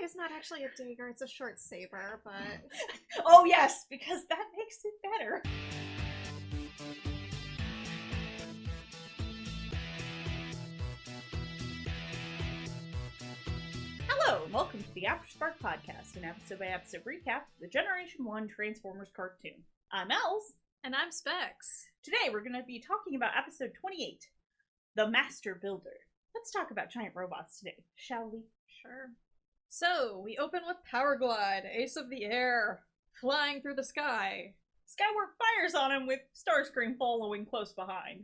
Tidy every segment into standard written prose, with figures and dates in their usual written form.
is not actually a dagger, it's a short saber, but... Oh yes, because that makes it better. Hello, and welcome to the Afterspark podcast, an episode-by-episode recap of the Generation 1 Transformers cartoon. I'm Els. And I'm Specs. Today we're going to be talking about episode 28, The Master Builder. Let's talk about giant robots today, shall we? Sure. So, we open with Powerglide, Ace of the Air, flying through the sky. Skywarp fires on him with Starscream following close behind.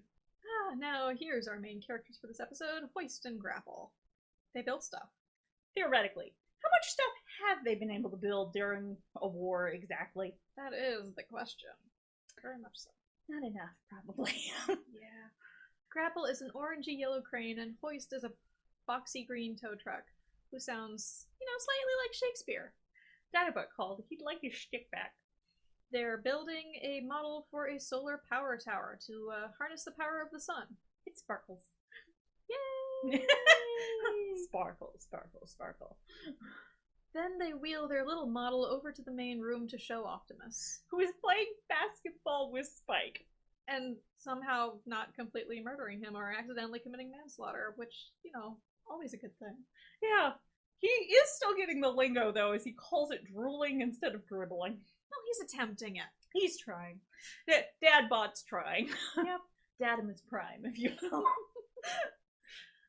Now here's our main characters for this episode, Hoist and Grapple. They build stuff. Theoretically, how much stuff have they been able to build during a war exactly? That is the question. Very much so. Not enough, probably. Yeah. Grapple is an orangey yellow crane, and Hoist is a boxy green tow truck, who sounds, slightly like Shakespeare. Dadabutt called. He'd like his shtick back. They're building a model for a solar power tower to harness the power of the sun. It sparkles. Yay! Sparkle, sparkle, sparkle. Then they wheel their little model over to the main room to show Optimus, who is playing basketball with Spike. And somehow not completely murdering him or accidentally committing manslaughter, which, always a good thing. Yeah. He is still getting the lingo, though, as he calls it drooling instead of dribbling. No, he's attempting it. He's trying. Dadbot's trying. Yep. Dadimus Prime, if you will.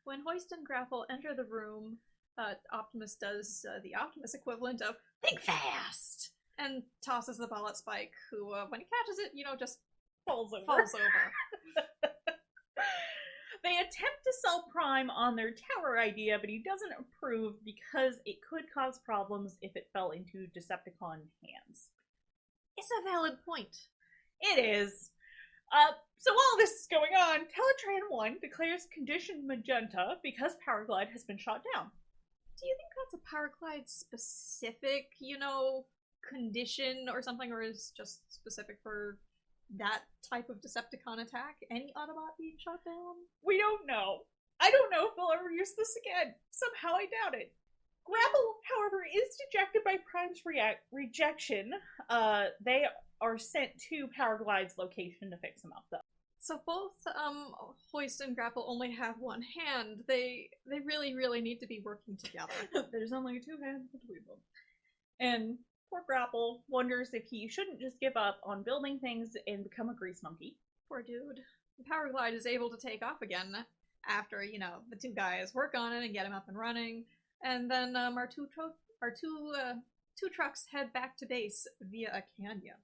When Hoist and Grapple enter the room, Optimus does the Optimus equivalent of "think fast" and tosses the ball at Spike, who, when he catches it, just falls over. They attempt to sell Prime on their tower idea, but he doesn't approve because it could cause problems if it fell into Decepticon hands. It's a valid point. It is. So while this is going on, Teletran 1 declares condition magenta because Powerglide has been shot down. Do you think that's a Powerglide specific, condition or something, or is just specific for that type of Decepticon attack? Any Autobot being shot down? We don't know. I don't know if they'll ever use this again. Somehow I doubt it. Grapple, however, is dejected by Prime's rejection. They are sent to Powerglide's location to fix him up, though. So both Hoist and Grapple only have one hand. They really, really need to be working together. There's only two hands between them. And poor Grapple wonders if he shouldn't just give up on building things and become a grease monkey. Poor dude. Powerglide is able to take off again after, the two guys work on it and get him up and running. And then our two trucks head back to base via a canyon.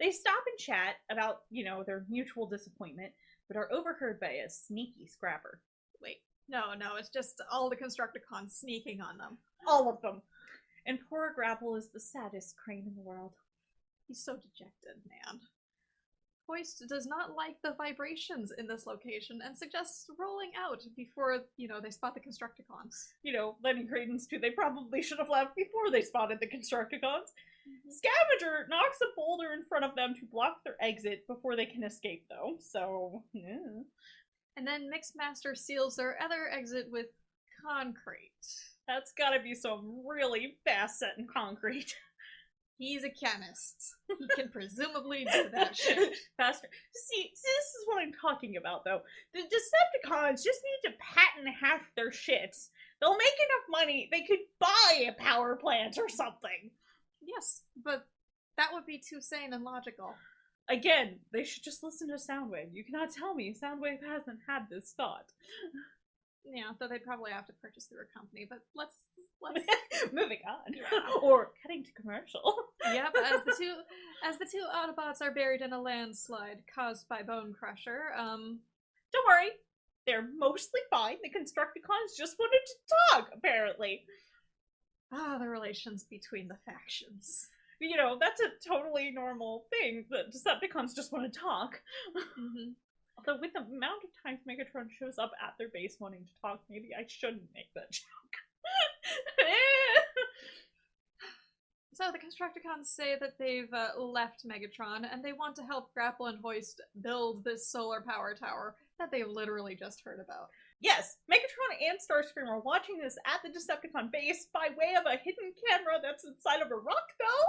They stop and chat about, their mutual disappointment, but are overheard by a sneaky scrapper. Wait, no, it's just all the Constructicons sneaking on them. All of them. And poor Grapple is the saddest crane in the world. He's so dejected, man. Hoist does not like the vibrations in this location and suggests rolling out before, they spot the Constructicons. Lending credence to they probably should have left before they spotted the Constructicons. Mm-hmm. Scavenger knocks a boulder in front of them to block their exit before they can escape, though, so, yeah. And then Mixmaster seals their other exit with concrete. That's gotta be some really fast-setting concrete. He's a chemist. He can presumably do that shit faster. See, this is what I'm talking about, though. The Decepticons just need to patent half their shits. They'll make enough money, they could buy a power plant or something. Yes, but that would be too sane and logical. Again, they should just listen to Soundwave. You cannot tell me Soundwave hasn't had this thought. Yeah, though they'd probably have to purchase through a company, but let's moving on. Yeah. Or cutting to commercial. Yep, as the two Autobots are buried in a landslide caused by Bone Crusher, don't worry. They're mostly fine. The Constructicons just wanted to talk, apparently. The relations between the factions. That's a totally normal thing. The Decepticons just want to talk. Mm-hmm. Although with the amount of times Megatron shows up at their base wanting to talk, maybe I shouldn't make that joke. So the Constructicons say that they've left Megatron, and they want to help Grapple and Hoist build this solar power tower that they've literally just heard about. Yes, Megatron and Starscream are watching this at the Decepticon base by way of a hidden camera that's inside of a rock, though.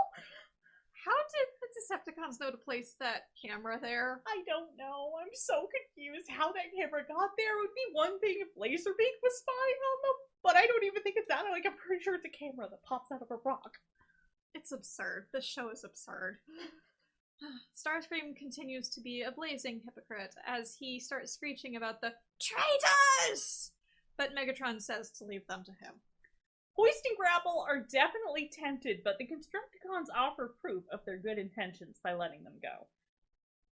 How did the Decepticons know to place that camera there? I don't know. I'm so confused how that camera got there. It would be one thing if Laserbeak was spying on them, but I don't even think it's that. Like, I'm pretty sure it's a camera that pops out of a rock. It's absurd. This show is absurd. Starscream continues to be a blazing hypocrite as he starts screeching about the traitors! But Megatron says to leave them to him. Hoist and Grapple are definitely tempted, but the Constructicons offer proof of their good intentions by letting them go.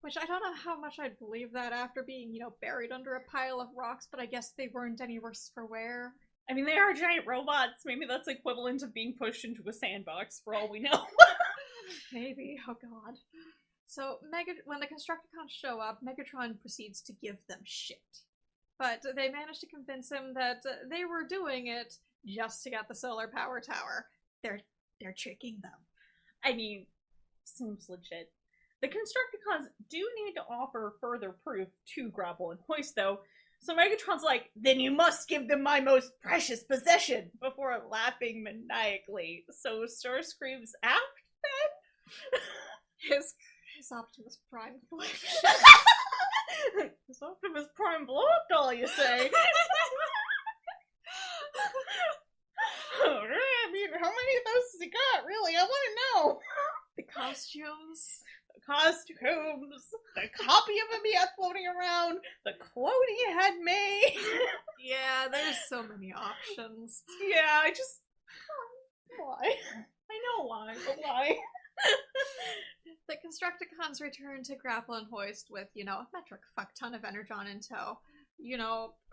Which I don't know how much I'd believe that after being, buried under a pile of rocks, but I guess they weren't any worse for wear. I mean, they are giant robots. Maybe that's equivalent of being pushed into a sandbox, for all we know. Maybe. Oh god. So, when the Constructicons show up, Megatron proceeds to give them shit. But they manage to convince him that they were doing it just to get the solar power tower. They're tricking them. I mean, seems legit. The Constructicons do need to offer further proof to Grapple and Hoist, though, so Megatron's like, then you must give them my most precious possession, before laughing maniacally. So Starscream's apt, then? His Optimus Prime collection. His Optimus Prime blow-up doll, you say? I mean, how many of those has he got, really? I want to know. The costumes. The copy of him he had floating around, the quote he had made. Yeah, there's so many options. Yeah, why? I know why, but why? The Constructicons return to Grapple and Hoist with, a metric fuck ton of Energon in tow.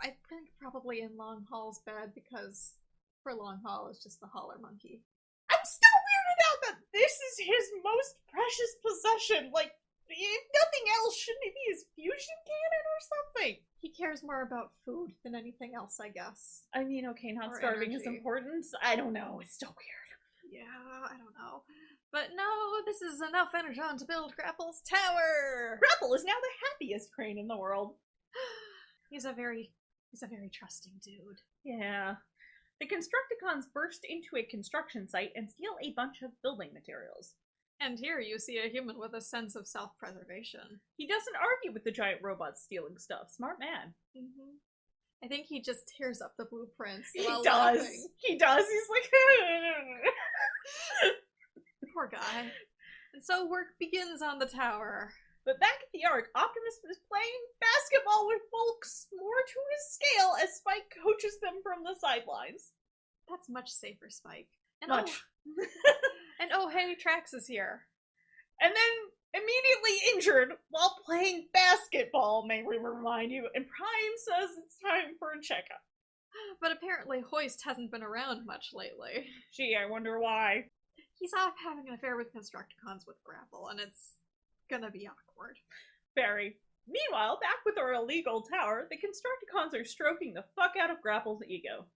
I think probably in Long Haul's bed because for Long Haul it's just the hauler monkey. I'm still weirded out that this is his most precious possession. Like, if nothing else, shouldn't it be his fusion cannon or something? He cares more about food than anything else, I guess. I mean, okay, not Or starving energy. is important. I don't know. It's still weird. Yeah, I don't know. But no, this is enough Energon to build Grapple's tower! Grapple is now the happiest crane in the world. He's a very trusting dude. Yeah. The Constructicons burst into a construction site and steal a bunch of building materials. And here you see a human with a sense of self-preservation. He doesn't argue with the giant robots stealing stuff. Smart man. Mm-hmm. I think he just tears up the blueprints. He while does. laughing. He does. He's like... Poor guy. And so work begins on the tower. But back at the Ark, Optimus is playing basketball with folks more to his scale as Spike coaches them from the sidelines. That's much safer, Spike. And Much. Hey, Trax is here. And then immediately injured while playing basketball, may we remind you, and Prime says it's time for a checkup. But apparently Hoist hasn't been around much lately. Gee, I wonder why. He's off having an affair with Constructicons with Grapple, and it's gonna be awkward. Very. Meanwhile, back with our illegal tower, the Constructicons are stroking the fuck out of Grapple's ego.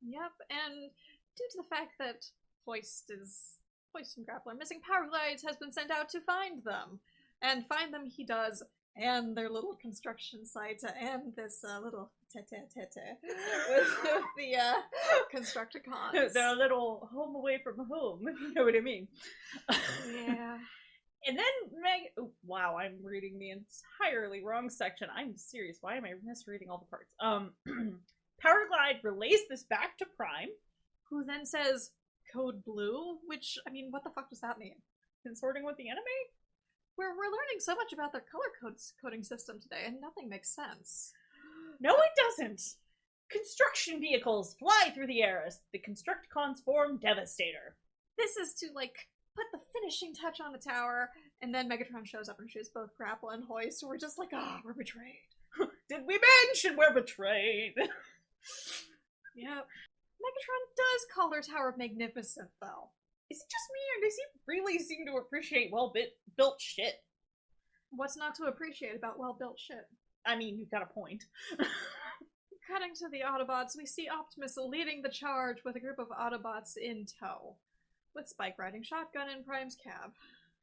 Yep, and due to the fact that Hoist and Grapple are missing, Power Glides has been sent out to find them. And find them he does, and their little construction site, and this little tete-tete with the Constructicons. Their little home away from home, if you know what I mean. Yeah. And then wow, I'm reading the entirely wrong section. I'm serious. Why am I misreading all the parts? Powerglide relays this back to Prime, who then says code blue, which, I mean, what the fuck does that mean? consorting with the enemy? We're learning so much about their color coding system today, and nothing makes sense. No, it doesn't. Construction vehicles fly through the air as the Constructicons form Devastator. This is to, put the finishing touch on the tower, and then Megatron shows up and shoots both Grapple and Hoist, and we're just like, we're betrayed. Did we mention we're betrayed? Yep. Megatron does call their tower magnificent, though. Is it just me, or does he really seem to appreciate well-built shit? What's not to appreciate about well-built shit? I mean, you've got a point. Cutting to the Autobots, we see Optimus leading the charge with a group of Autobots in tow, with Spike riding shotgun in Prime's cab.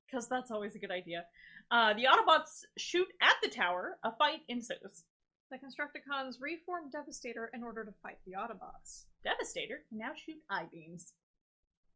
Because that's always a good idea. The Autobots shoot at the tower, a fight ensues. The Constructicons reformed Devastator in order to fight the Autobots. Devastator can now shoot I-beams.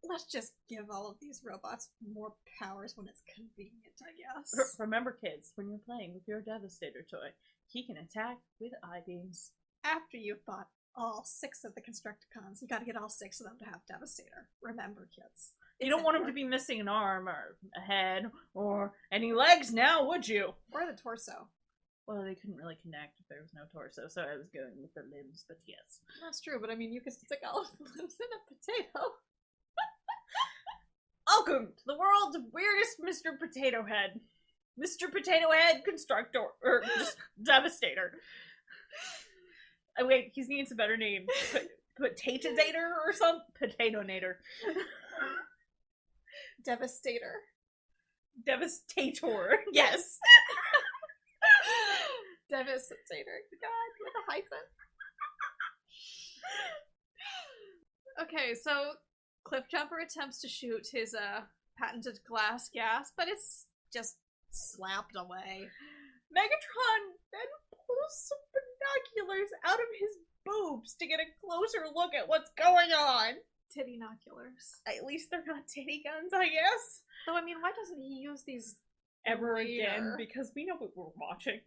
Let's just give all of these robots more powers when it's convenient, I guess. Remember, kids, when you're playing with your Devastator toy, he can attack with I-beams. After you've bought all 6 of the Constructicons, you gotta get all 6 of them to have Devastator. Remember, kids. You don't want him to be missing an arm, or a head, or any legs now, would you? Or the torso. Well, they couldn't really connect if there was no torso, so I was going with the limbs, but yes. That's true, but I mean, you could stick all of the limbs in a potato. Welcome to the world's weirdest Mr. Potato Head. Mr. Potato Head Constructor, or just Devastator. Oh, wait, he needs a better name. Potato-nator or something? Potato-nator. Devastator. Devastator, yes. Devastator. God, with a hyphen. Okay, so Cliffjumper attempts to shoot his patented glass gas, but it's just slapped away. Megatron then pulls some binoculars out of his boobs to get a closer look at what's going on. Titty-noculars. At least they're not titty guns, I guess. Though, I mean, why doesn't he use these ever later? Again? Because we know what we're watching.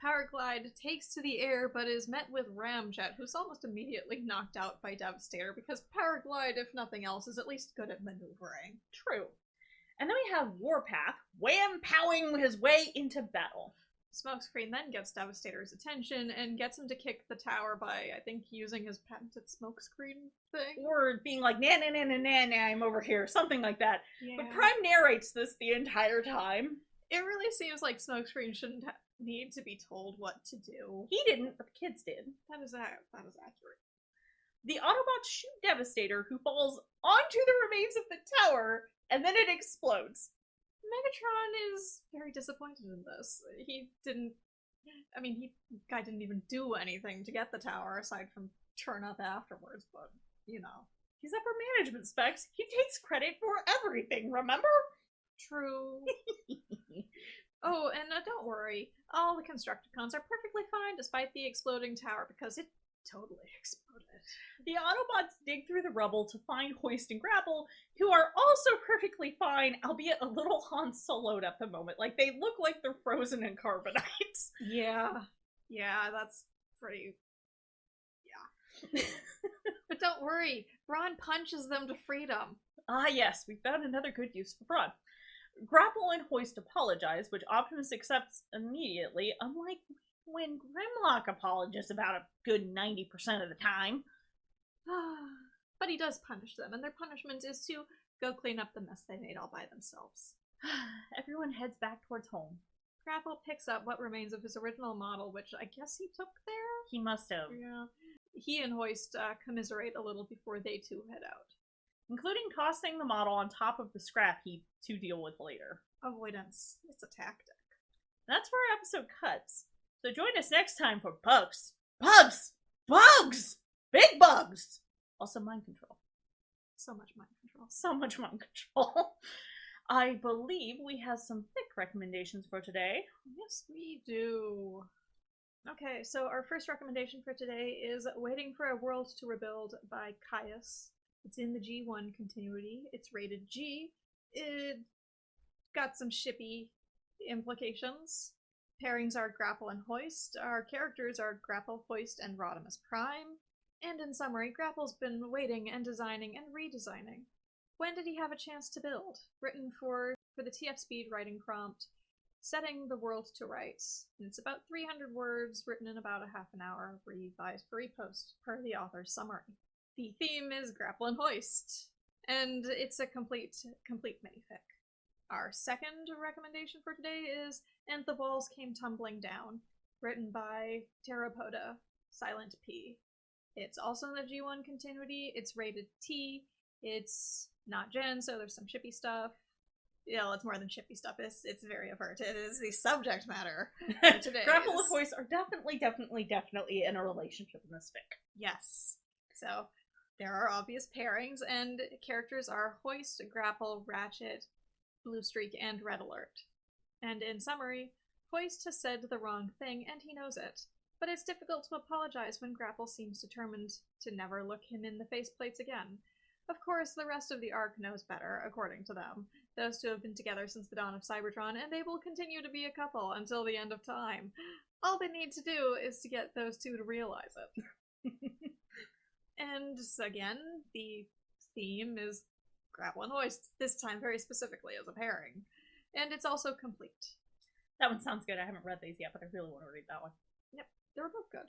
Powerglide takes to the air but is met with Ramjet, who's almost immediately knocked out by Devastator because Powerglide, if nothing else, is at least good at maneuvering. True. And then we have Warpath wham-powing his way into battle. Smokescreen then gets Devastator's attention and gets him to kick the tower by, I think, using his patented smokescreen thing. Or being like, nah, nah, nah, nah, nah, nah, I'm over here, something like that. Yeah. But Prime narrates this the entire time. It really seems like Smokescreen shouldn't need to be told what to do. He didn't, but the kids did. That is accurate. The Autobots shoot Devastator, who falls onto the remains of the tower, and then it explodes. Megatron is very disappointed in this. Guy didn't even do anything to get the tower aside from turn up afterwards, but, you know. He's up for management specs. He takes credit for everything, remember? True. Oh, and don't worry. All the Constructicons are perfectly fine despite the exploding tower because it totally exploded. The Autobots dig through the rubble to find Hoist and Grapple, who are also perfectly fine, albeit a little Han Solo'd at the moment. Like, they look like they're frozen in carbonite. Yeah. Yeah, that's pretty... Yeah. But don't worry. Brawn punches them to freedom. Ah, yes, we found another good use for Brawn. Grapple and Hoist apologize, which Optimus accepts immediately, unlike when Grimlock apologizes about a good 90% of the time. But he does punish them, and their punishment is to go clean up the mess they made all by themselves. Everyone heads back towards home. Grapple picks up what remains of his original model, which I guess he took there? He must have. Yeah. He and Hoist commiserate a little before they too head out. Including tossing the model on top of the scrap heap to deal with later. Avoidance. It's a tactic. That's where our episode cuts. So join us next time for bugs. Bugs! Bugs! Big bugs! Also mind control. So much mind control. So much mind control. I believe we have some thick recommendations for today. Yes, we do. Okay, so our first recommendation for today is Waiting for a World to Rebuild by Caius. It's in the G1 continuity. It's rated G. It got some shippy implications. Pairings are Grapple and Hoist. Our characters are Grapple, Hoist, and Rodimus Prime. And in summary, Grapple's been waiting and designing and redesigning. When did he have a chance to build? Written for the TF Speed writing prompt, setting the world to rights. And it's about 300 words, written in about a half an hour, revised for repost, per the author's summary. The theme is Grapple and Hoist, and it's a complete minific. Our second recommendation for today is And the Balls Came Tumbling Down, written by Terrapoda, Silent P. It's also in the G1 continuity. It's rated T. It's not Gen, so there's some shippy stuff. Yeah, it's more than shippy stuff. It's very overt. It is the subject matter for today. Grapple and Hoist are definitely in a relationship in this fic. Yes. So there are obvious pairings, and characters are Hoist, Grapple, Ratchet, Blue Streak, and Red Alert. And in summary, Hoist has said the wrong thing, and he knows it. But it's difficult to apologize when Grapple seems determined to never look him in the faceplates again. Of course, the rest of the arc knows better, according to them. Those two have been together since the dawn of Cybertron, and they will continue to be a couple until the end of time. All they need to do is to get those two to realize it. And again, the theme is Grapple and Hoist, this time very specifically as a pairing. And it's also complete. That one sounds good. I haven't read these yet, but I really want to read that one. Yep, they were both good.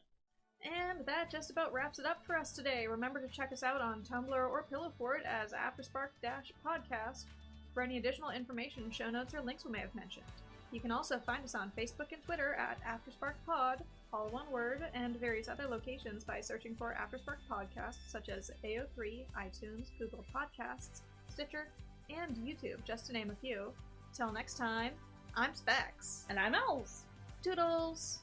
And that just about wraps it up for us today. Remember to check us out on Tumblr or Pillowfort as Afterspark-podcast for any additional information, show notes, or links we may have mentioned. You can also find us on Facebook and Twitter at AftersparkPod, all one word, and various other locations by searching for Afterspark podcasts such as AO3, iTunes, Google Podcasts, Stitcher, and YouTube, just to name a few. Till next time, I'm Specs. And I'm Owls. Toodles!